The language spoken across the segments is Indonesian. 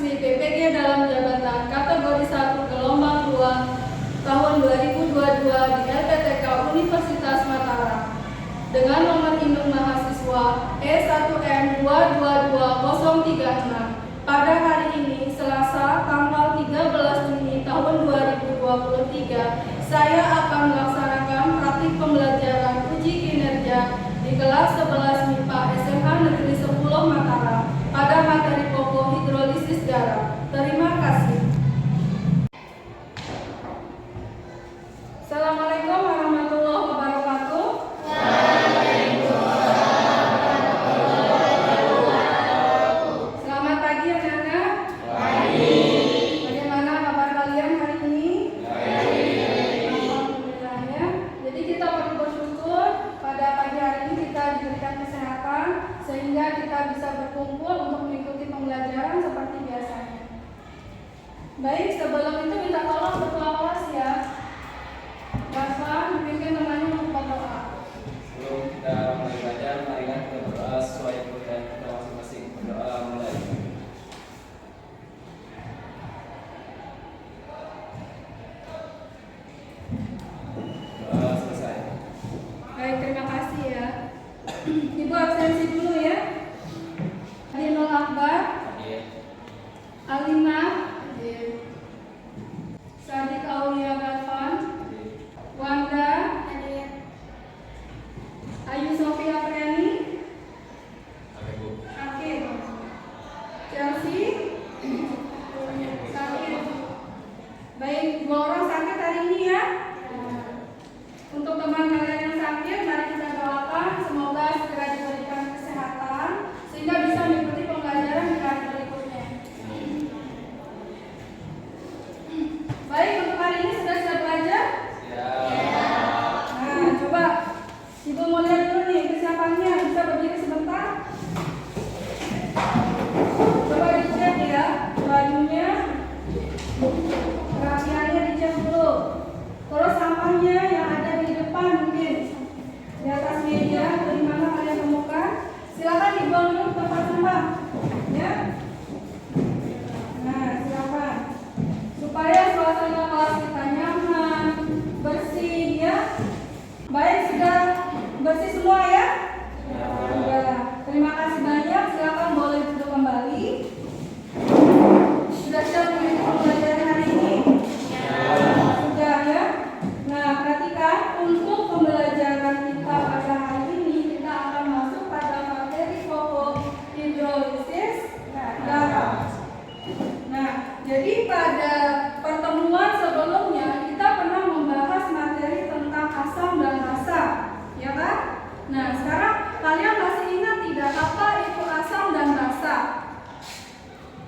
mahasiswi PPG dalam jabatan kategori 1 gelombang 2 tahun 2022 di LPTK Universitas Mataram dengan nomor induk mahasiswa E1M222036 pada hari ini Selasa tanggal 13 Juni tahun 2023 saya akan melaksanakan praktik pembelajaran uji kinerja di kelas 11 MIPA SMK Negeri 10 Mataram pada materi pokok hidrolisis garam. Terima kasih. Assalamualaikum warahmatullahi wabarakatuh. Selamat pagi anak-anak. Bagaimana kabar kalian hari ini? Alhamdulillah ya. Jadi kita perlu bersyukur pada pagi hari ini kita diberikan kesehatan sehingga kita bisa berkumpul untuk mengikuti pembelajaran seperti biasanya. Baik, sebelum itu minta tolong ketua kelas ya. Bapak memimpin temannya untuk berdoa. Sebelum kita mulai belajar, mari kita berdoa sesuai kepercayaan kita masing-masing. Berdoa mulai. Doa selesai. Baik, terima kasih ya. Ibu absensi dulu ya. Adinul Akbar, Hadir. Alina, Sadik Aulia Gafan, Hadir. Wanda, Ayu Sofia Priani, Hadir, Bu. Akhil, Chelsea, sakit. Baik, dua orang sakit hari ini ya. Untuk teman kalian yang sakit, mari kita doakan semoga segera diberikan kesehatan sehingga bisa mengikuti pembelajaran di hari berikutnya. Baik, untuk hari ini sudah siap belajar? Siap. Nah, coba Ibu mau lihat dulu nih kesiapannya, bisa berdiri sebentar. Coba dicek ya, bajunya, kerapiannya dicek dulu. Terus sampahnya yang ada di depan mungkin di atas meja atau di mana kalian temukan, silakan dibuang dulu ke tempat sampah, ya. Nah, silakan supaya suasana kelas kita nyaman, bersih, ya. Baik, sudah bersih semua ya? Sudah. Terima kasih banyak. Silakan boleh duduk kembali. Sudah siap mengikuti pembelajaran hari ini? Sudah ya. Nah, perhatikan untuk pembelajaran kita pada hari ini kita akan masuk pada materi pokok hidrolisis garam. Nah, jadi pada pertemuan sebelumnya kita pernah membahas materi tentang asam dan basa, ya kan? Nah, sekarang kalian masih ingat tidak apa itu asam dan basa?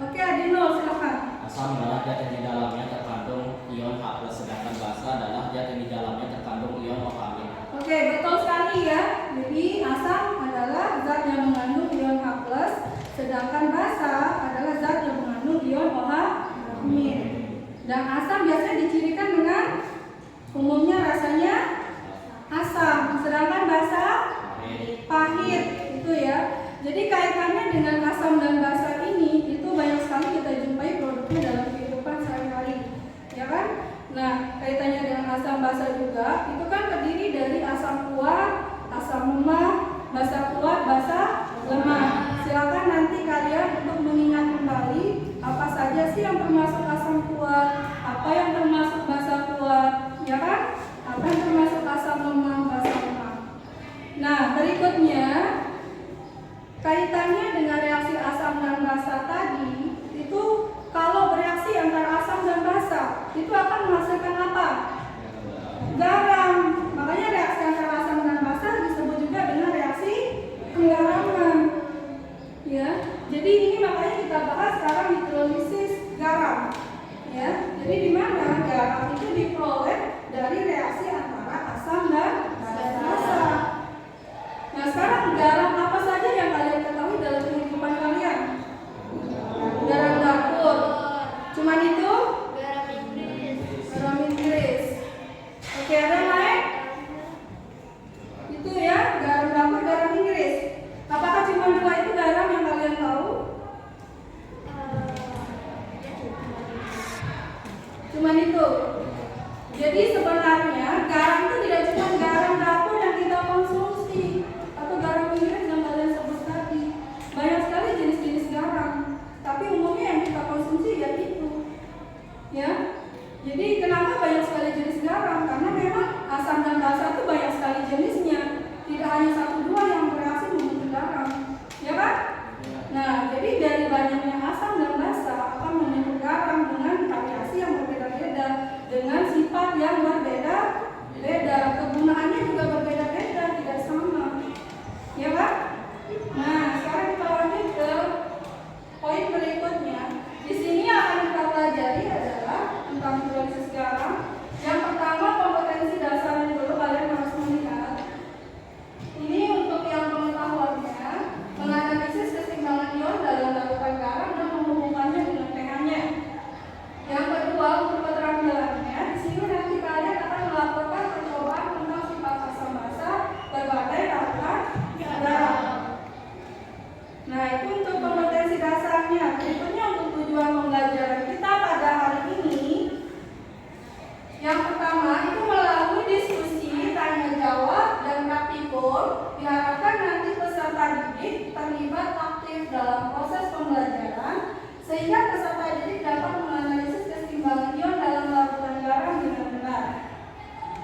Oke, Adino, silakan. Asam adalah zat yang di dalamnya terkandung ion H+, sedangkan basa adalah zat yang di dalamnya terkandung ion OH-. Oke, betul sekali ya. Jadi asam adalah zat yang mengandung ion H+, sedangkan basa adalah zat yang mengandung ion OH-. Dan asam biasanya dicirikan dengan umumnya rasanya asam, sedangkan basa pahit, itu ya. Jadi kaitannya dengan asam dan basa ini itu banyak sekali kita jumpai produknya dalam kehidupan sehari-hari, ya kan? Nah, kaitannya dengan asam basa juga itu kan terdiri dari asam kuat, asam lemah, basa kuat, basa lemah. Silakan nanti kalian untuk mengingat kembali apa saja sih yang termasuk asam kuat, apa yang termasuk basa kuat, ya kan? Apa yang termasuk asam lemah, basa lemah. Nah, berikutnya kaitannya dengan reaksi asam dan basa tadi itu kalau bereaksi antara asam dan basa itu akan menghasilkan apa? Garam. Makanya reaksi antara asam dan basa disebut juga dengan reaksi penggaraman. Ya, jadi ini makanya kita bahas sekarang hidrolisis garam. Ya, jadi di mana garam itu diperoleh dari reaksi antara asam dan basa. Nah, sekarang garam apa saja yang kalian ketahui dalam kehidupan kalian? Garam dapur. Cuman itu? Garam Inggris. Oke, ada yang lain? Itu ya, garam dapur, garam Inggris. Apakah cuma dua itu garam yang kalian tahu? Jadi sebenarnya garam itu tidak cuma garam dapur yang kita konsumsi atau garam Inggris yang kalian sebut tadi. Banyak sekali jenis-jenis garam. Tapi umumnya yang kita konsumsi ya itu. Ya. Jadi kenapa banyak sekali jenis garam? Karena memang asam dan basa itu banyak sekali jenisnya. Tidak hanya satu dua yang bereaksi membentuk garam. Ya kan? Nah, jadi dari banyaknya asam dan basa akan membentuk garam dengan variasi yang berbeda-beda, dengan sifat yang berbeda-beda, kegunaannya juga berbeda-beda, tidak sama. Ya kan? Nah, sekarang kita lanjut ke poin berikutnya. Di sini akan kita pelajari adalah tentang hidrolisis garam. Yang pertama, kompetensi dasarnya dulu kalian harus melihat. Ini untuk yang pengetahuannya, menganalisis keseimbangan ion dalam larutan garam dan menghubungkannya dengan pH-nya. Yang kedua, untuk keterampilannya, di sini nanti kalian akan melakukan percobaan tentang sifat asam basa berbagai larutan garam. Nah, itu untuk kompetensi dasarnya. Berikutnya untuk tujuan pembelajaran kita pada hari ini. Yang pertama, itu melalui diskusi, tanya jawab, dan praktikum. Diharapkan nanti peserta didik terlibat aktif dalam proses pembelajaran, sehingga peserta didik dapat menganalisis keseimbangan ion dalam larutan garam dengan benar.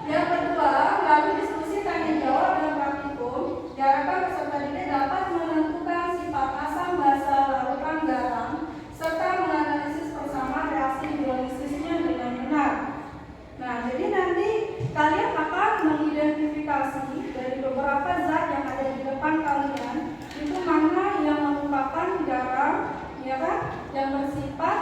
Yang kedua, melalui diskusi, tanya jawab, dan praktikum, diharapkan peserta didik dapat menentukan sifat asam basa larutan garam, serta menganalisis persamaan reaksi hidrolisisnya dengan benar. Nah, jadi nanti kalian akan mengidentifikasi dari beberapa zat yang ada di depan kalian, itu mana yang merupakan garam, ya kan, yang bersifat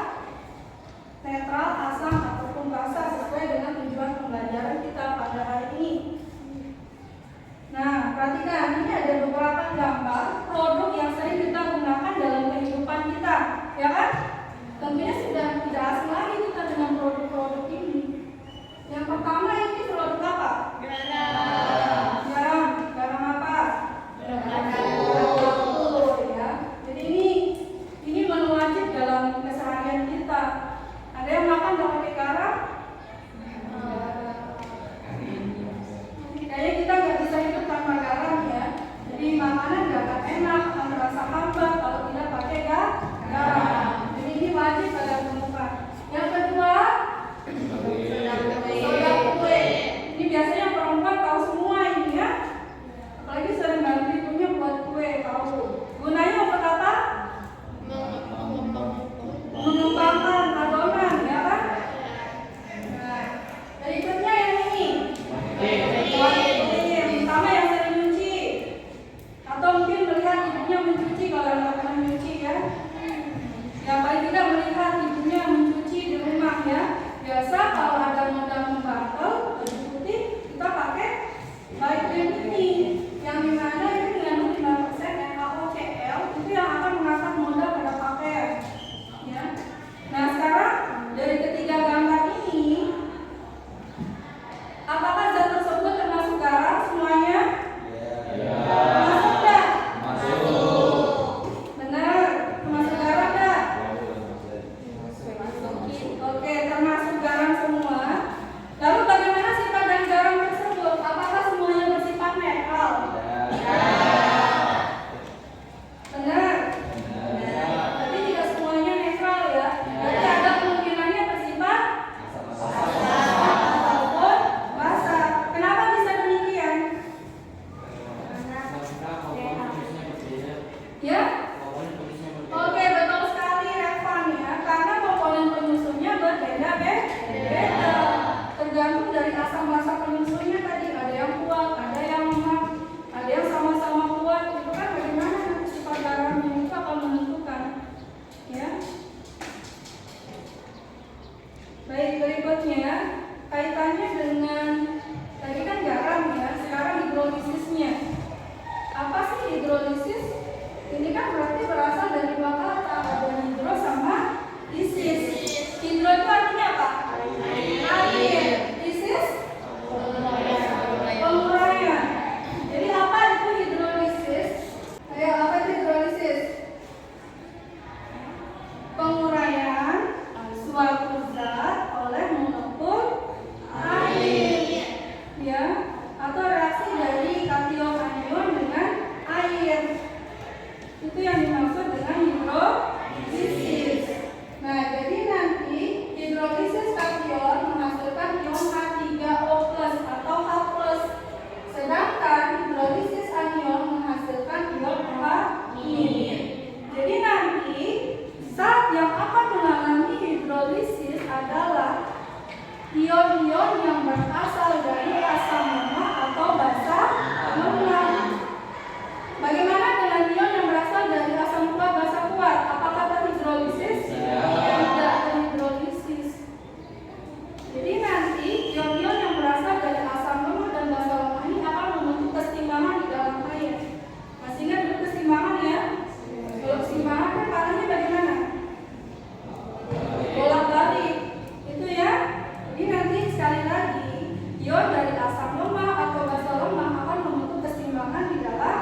sekali lagi, ion dari asam lemah atau basa lemah akan membentuk keseimbangan di dalam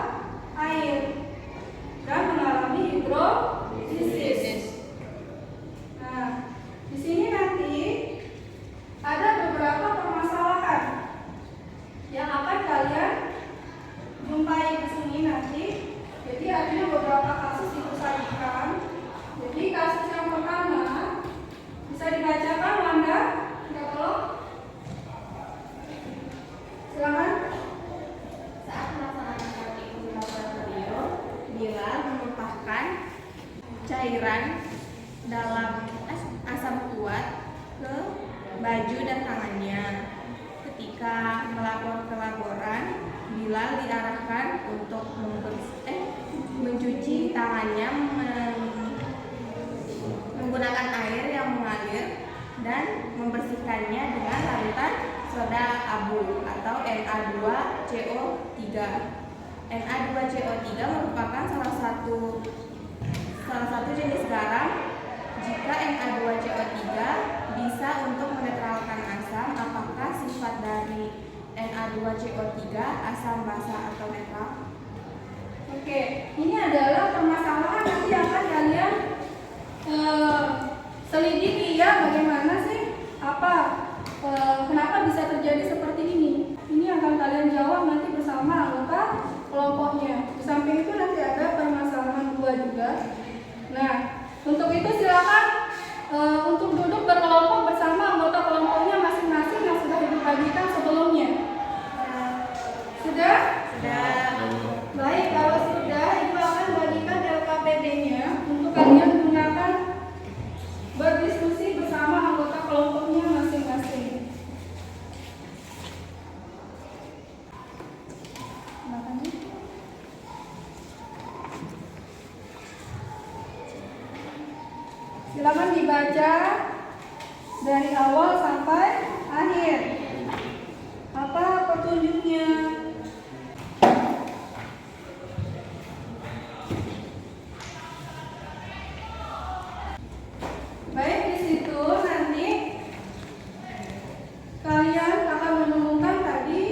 air dan mengalami hidrolisis. Nah, di sini nanti ada beberapa permasalahan yang akan kalian jumpai di sini nanti. Jadi ada beberapa kasus disajikan. Jadi kasus yang pertama bisa dibacakan, Wanda? Minta tolong. Silakan. Saat melaksanakan praktik uji laboratorium, bila menumpahkan cairan dalam asam kuat ke baju dan tangannya. Ketika melapor ke laboran, Bilal diarahkan untuk mencuci tangannya menggunakan air yang mengalir dan membersihkannya dengan larutan soda abu atau Na2CO3. Na2CO3 merupakan salah satu jenis garam. Jika Na2CO3 bisa untuk menetralkan asam, apakah sifat dari Na2CO3 asam basa atau netral? Oke, ini adalah permasalahan nanti akan kalian selidiki ya, bagaimana sih kenapa bisa terjadi seperti ini. Ini akan kalian jawab nanti bersama anggota kelompoknya. Di samping itu nanti ada permasalahan 2 juga. Nah, untuk itu silakan untuk duduk berkelompok bersama anggota kelompoknya masing-masing yang sudah dibagikan sebelumnya. Sudah? Sudah. Baik, kalau sudah, Ibu akan bagikan LKPD-nya untuk kalian gunakan berdiskusi bersama anggota kelompoknya masing-masing. Silakan dibaca dari awal sampai akhir. Apa petunjuknya? Baik, di situ nanti kalian akan menemukan tadi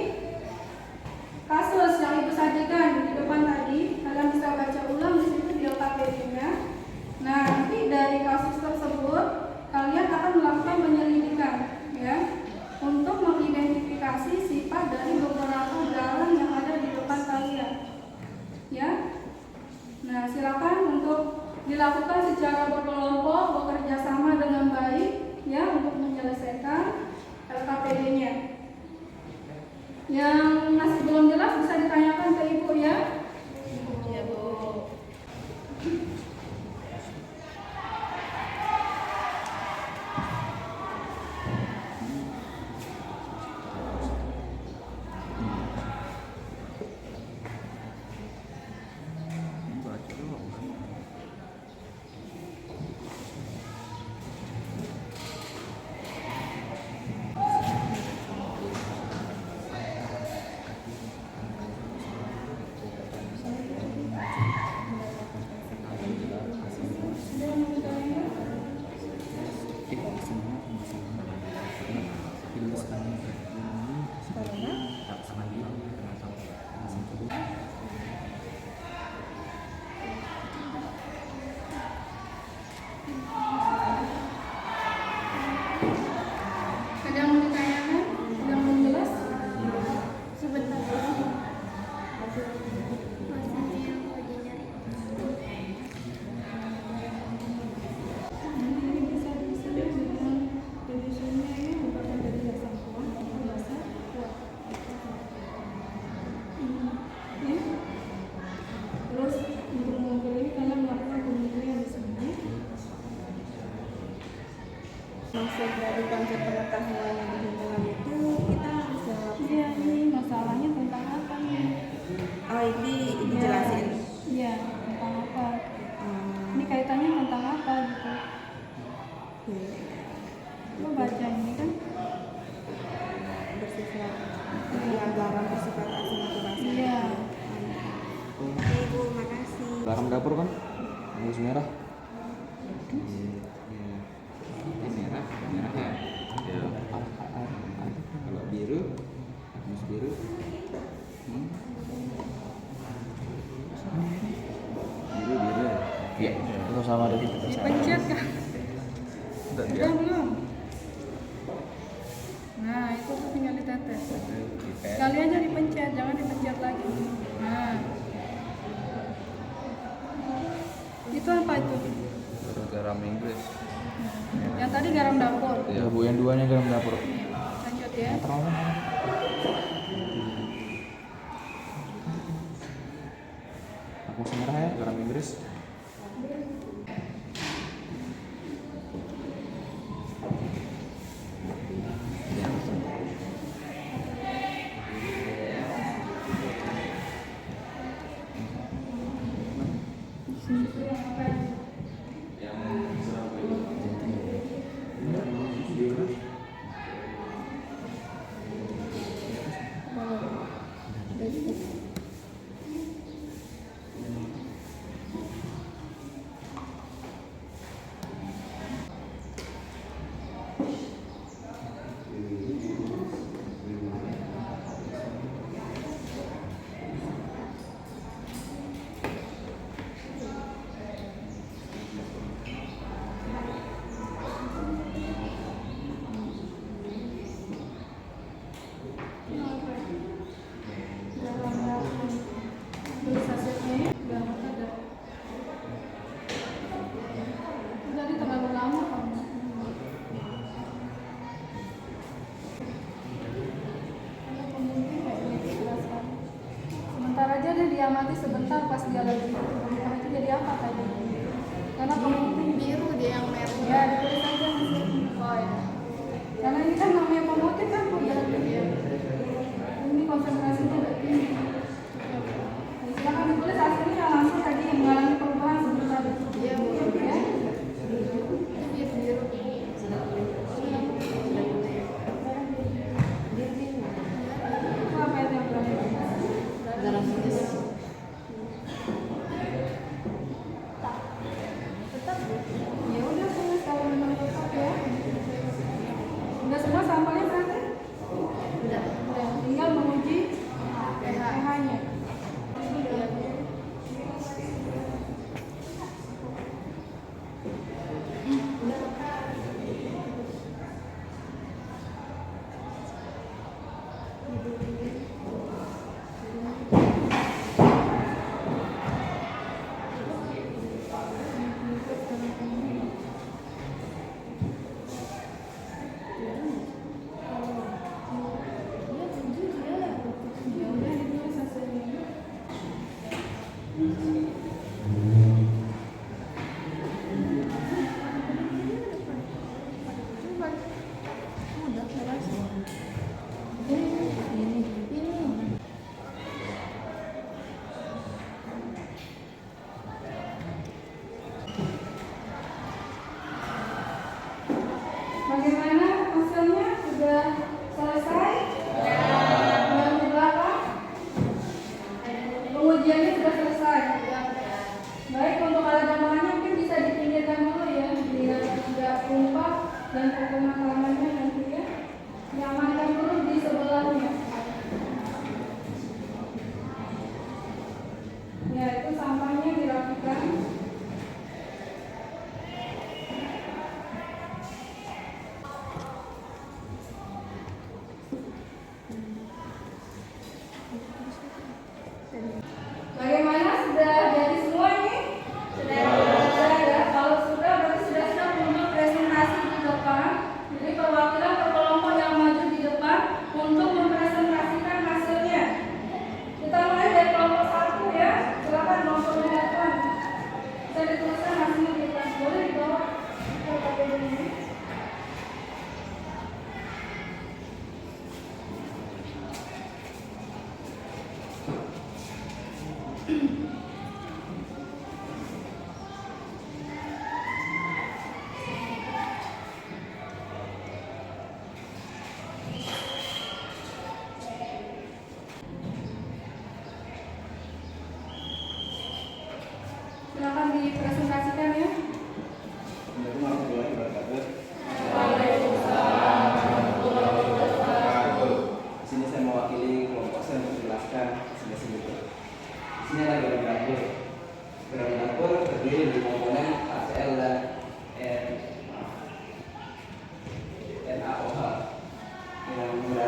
kasus yang Ibu sajikan di depan tadi. Kalian bisa baca ulang di situ di LKPD-nya. Nah, nanti dari kasus tersebut kalian akan melakukan penyelidikan, ya, untuk mengidentifikasi sifat dari beberapa garam yang ada di depan kalian, ya. Nah, silakan untuk dilakukan secara berkelompok, bekerja sama dengan baik, ya, untuk menyelesaikan LKPD-nya. Yang masih belum jelas bisa ditanyakan ke Ibu, ya. Ya, Bu. Ada yang mau ditanyakan? Ada yang belum jelas? Sebentar. Ini bisa disesuaikan dengan divisionnya, ya, merupakan dari asam kuat atau basa kuat. Ya. Terus untuk mengukur ini kalian melakukan pemilihan di sini. Maksud dari konsep pengetahuan yang berhubungan itu kita harus jawab. Iya, ini masalahnya tentang apa nih? Oh, ini dijelasin. Iya, tentang apa? Ini kaitannya tentang apa gitu? Lo baca ini kan? Bersifat ya, garam bersifat asam atau basa. Iya. Oke, Ibu, makasih. Garam dapur kan? Bungkus merah. Ini merah ya. sama-sama ada titik Dipencet kan? Udah Udah belum? Nah, itu tuh tinggal ditetes. Sekali aja dipencet, jangan dipencet lagi. Nah. Itu apa itu? garam Inggris. Yang tadi garam dapur. Ya Bu, yang duanya garam dapur. Lanjut ya. Aku semerah ya, garam Inggris. Garam dapur. Beli sasetnya ya? Udah ada. Jadi terlalu lama kamu. Ada pemutih kayak gitu jelaskan. Sebentar aja dia diamati sebentar pas dia lagi pemutihan itu jadi apa tadi? Karena pemutih Biru dia yang merah. ya ditulis aja di sini. Oh ya. Karena ini kan namanya pemutih kan udah ini konsentrasinya udah tinggi. Silakan ditulis hasilnya langsung tadi yang mengalami perubahan sebentar. Iya, Bu. Ya. Biru. Itu apa itu yang berarti? Garam Inggris. Ya udah tulis kalau memang tetap ya. Udah semua sampelnya berarti? Udah. Udah, tinggal menguji pH. pH-nya. Ya udah ditulis hasilnya. Udah, jelas. Ini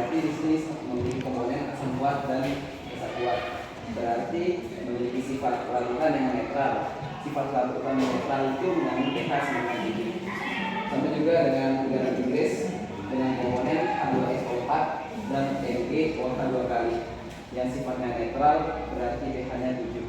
Berarti di sini memiliki komponen asam kuat dan basa kuat. Berarti memiliki sifat larutan yang netral. Sifat larutan yang netral itu mengandung pH 9,7. Sama juga dengan garam Inggris dengan komponen H2SO4 dan NaOH 2 kali. Yang sifatnya netral berarti pH-nya 7.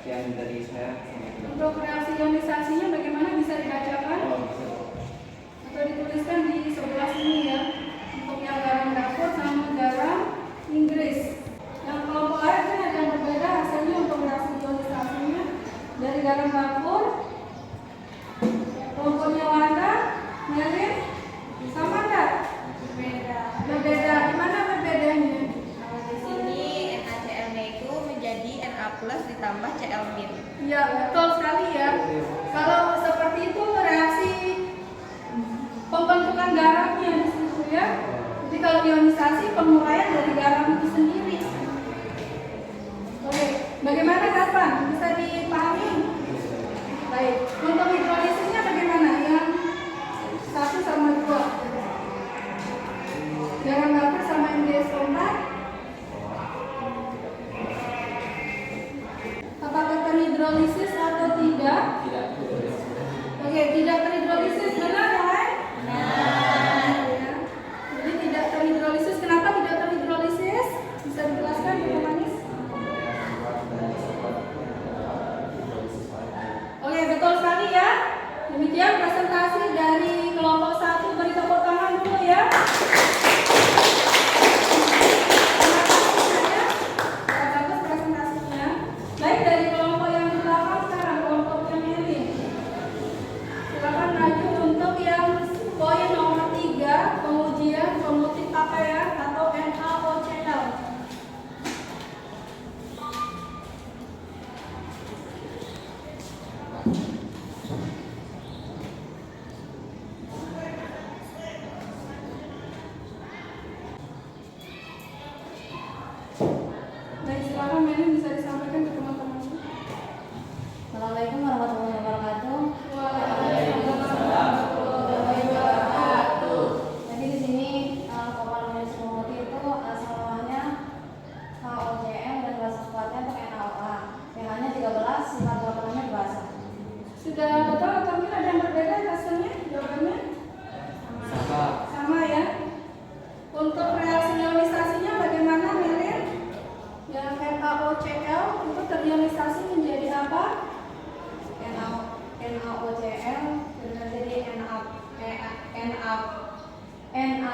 Yang dari saya. Untuk reaksi ionisasinya bagaimana, bisa dibacakan atau dituliskan di sebelah sini ya. Untuk yang garam dapur sama garam Inggris. Yang kelompok air kan ada yang berbeda hasilnya untuk reaksi ionisasinya. Dari garam dapur, kelompoknya Wanda, Melin, sama enggak? Berbeda. Gimana berbedanya? Di sini NaCl-nya itu menjadi Na+ ditambah Cl-. Ya, betul sekali ya. Kalau seperti itu reaksi pembentukan garamnya di situ ya. Jadi kalau ionisasi penguraian dari garam itu sendiri. Oke, bagaimana kapan? Bisa dipahami? Baik. Untuk hidrolisisnya bagaimana? Yang 1 sama 2. Garam dapur sama NaCl4. Apakah terhidrolisis atau tidak? Tidak. Oke, tidak terhidrolisis, benar kan? Benar. Ya. Jadi tidak terhidrolisis. Kenapa tidak terhidrolisis? Bisa dijelaskan, Bu Manis? Oke, betul sekali ya. Demikian presentasi dari kelompok 1. Beri tepuk tangan dulu ya. Bagus presentasinya. Baik, dari kelompok yang di belakang sekarang kelompoknya Melin. Silakan maju untuk yang poin nomor 3, pengujian pemutik APR atau NaOCl. Baik, silakan Melin, bisa disampaikan ke teman-teman. Assalamualaikum warahmatullahi wabarakatuh. Jadi di sini komponen pemutih itu asalnya HOCl dan basa kuatnya untuk NaOH. pH-nya 13, sifat warnanya basa. Sudah betul atau mungkin ada yang berbeda hasilnya? Jawabannya sama ya. Untuk reaksi ionisasinya bagaimana Melin? Yang NaOCl itu terionisasi menjadi apa? NaOCl menjadi Na+,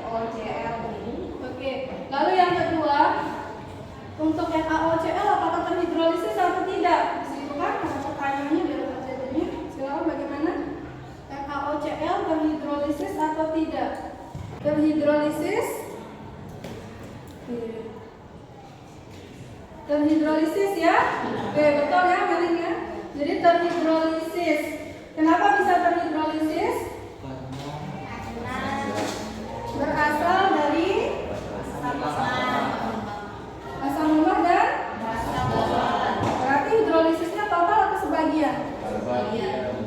OCl ini. Oke. Lalu yang kedua, untuk NaOCl apakah terhidrolisis atau tidak? Di situ kan ada pertanyaannya dari pertanyaannya. Silakan bagaimana? NaOCl terhidrolisis atau tidak? Terhidrolisis. Terhidrolisis ya? Oke, betul ya Melin ya. Jadi terhidrolisis. Kenapa bisa terhidrolisis? Berasal dari asam lemak dan berarti hidrolisisnya total atau sebagian?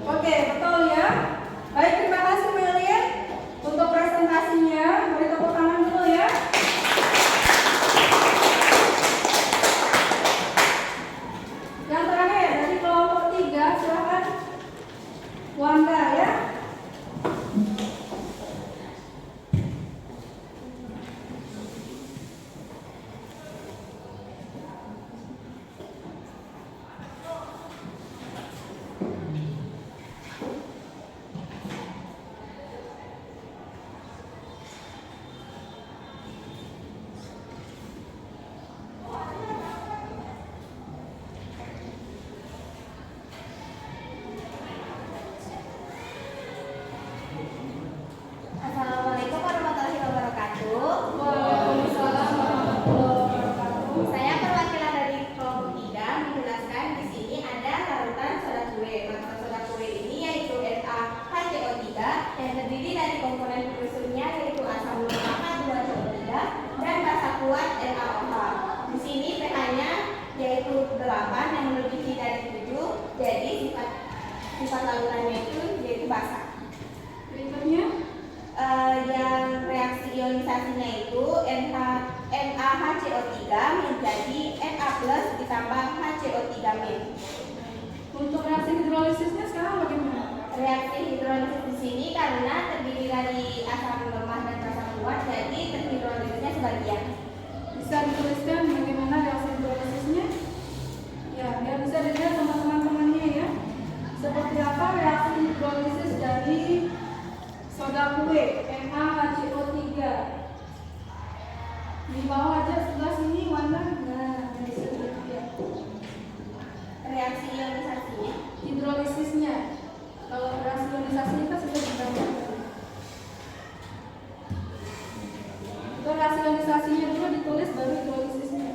Oke, betul ya. Baik, terima kasih Melin untuk presentasinya. Beri tepuk tangan dulu ya. Yang terakhir dari kelompok 3, silakan Wanda ya. ionisasinya itu NaHCO3 menjadi Na+ ditambah HCO3-. Untuk reaksi hidrolisisnya sekarang bagaimana? Reaksi hidrolisis di sini karena terdiri dari asam lemah dan asam kuat, jadi terhidrolisisnya sebagian. Bisa dituliskan bagaimana reaksi hidrolisisnya? Ya, biar bisa dilihat sama teman-temannya ya. Seperti apa reaksi hidrolisis dari soda kue NaHCO3? Di bawah aja sebelah sini warna. Nah, bisa dilihat ya. Reaksi ionisasinya Hidrolisisnya. Kalau reaksi ionisasi kita sudah digambarkan. Itu reaksi ionisasinya dulu ditulis baru hidrolisisnya.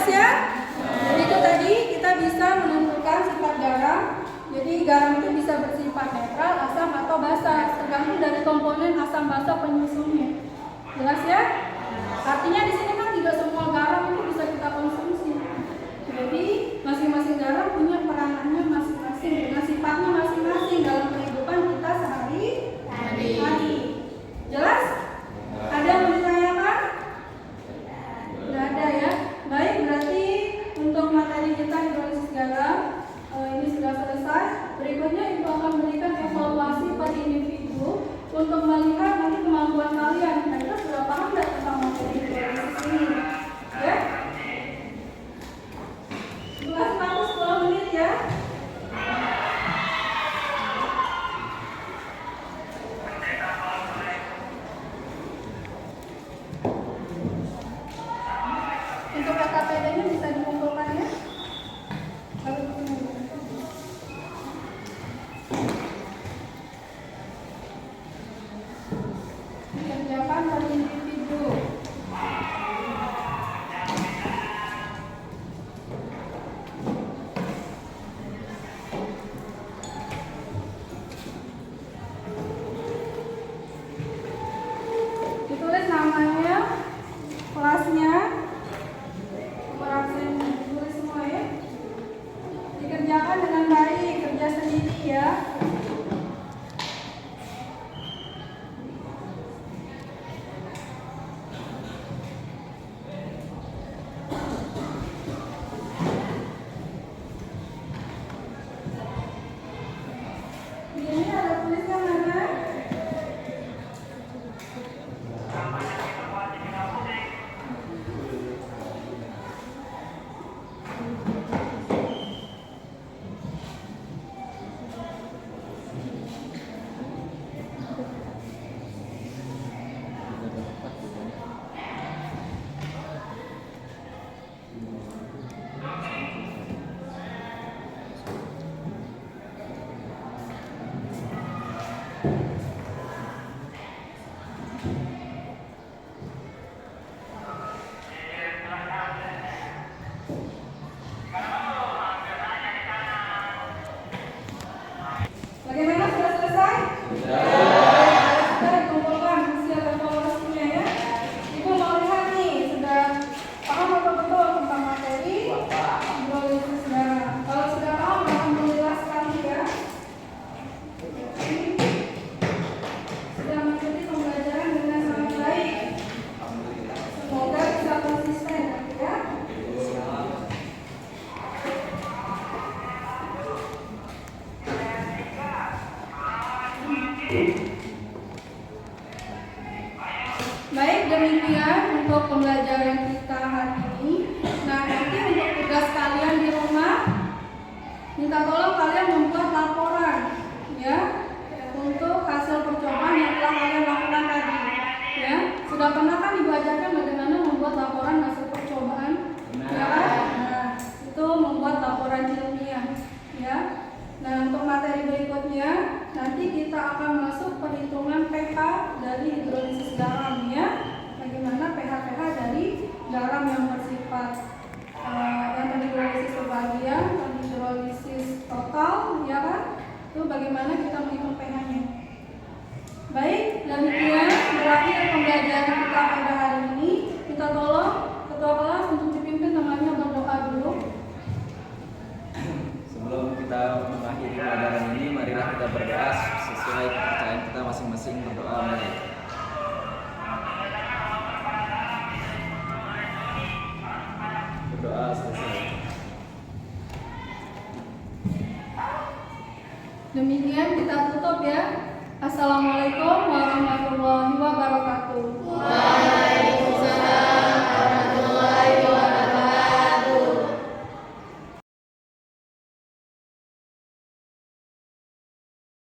Jelas ya? Jadi itu tadi kita bisa menentukan sifat garam. Jadi garam itu bisa bersifat netral, asam atau basa, tergantung dari komponen asam basa penyusunnya. Jelas ya? Artinya di sini kan tidak semua garam itu bisa kita konsumsi. Jadi masing-masing garam punya peranannya masing-masing, dengan sifatnya masing-masing dalam kehidupan kita sehari-hari. Jelas? Ada yang mau ditanyakan? Tidak ada ya. Baik, berarti untuk materi kita hidrolisis garam ini sudah selesai. Berikutnya Ibu akan berikan evaluasi per individu untuk melihat nanti kemampuan kalian. Mereka sudah paham tidak tentang materi hidrolisis ini? Ya? Tugas waktu 10 menit ya. Untuk KKPD-nya bisa dikumpulkan ya. Dikerjakan per individu. Ditulis namanya, kelasnya, nomor absen ditulis semua ya. Dikerjakan dengan baik, kerja sendiri ya. Di sini ada tuliskan mana? Bagaimana, sudah selesai? Sudah dikumpulkan hasil evaluasinya ya. Ibu mau lihat nih, sudah paham atau betul tentang materi hidrolisis garam? Kalau sudah paham, alhamdulillah sekali ya. Sudah mengikuti pembelajaran dengan sangat baik. Semoga bisa konsisten ya. Baik, demikian untuk pembelajaran kita hari ini. Nah, nanti untuk tugas kalian di rumah, minta tolong kalian membuat laporan ya untuk hasil percobaan yang telah kalian lakukan tadi. Ya, sudah pernah kan Ibu ajarkan bagaimana membuat laporan hasil percobaan? Ya kan? Nah, itu membuat laporan ilmiah ya. Nah, untuk materi berikutnya nanti kita akan masuk perhitungan pH dari hidrolisis garam ya. Bagaimana pH dari garam yang bersifat yang terhidrolisis sebagian, terhidrolisis total ya kan? Itu bagaimana kita menghitung pH-nya. Baik, demikian berakhir pembelajaran kita pada hari ini. Kita tolong ketua kelas untuk dipimpin temannya berdoa dulu. Sebelum kita mengakhiri pelajaran ini, marilah kita berdoa sesuai kepercayaan kita masing-masing. Berdoa, mari. Berdoa selesai. Demikian kita tutup ya. Assalamualaikum warahmatullahi wabarakatuh.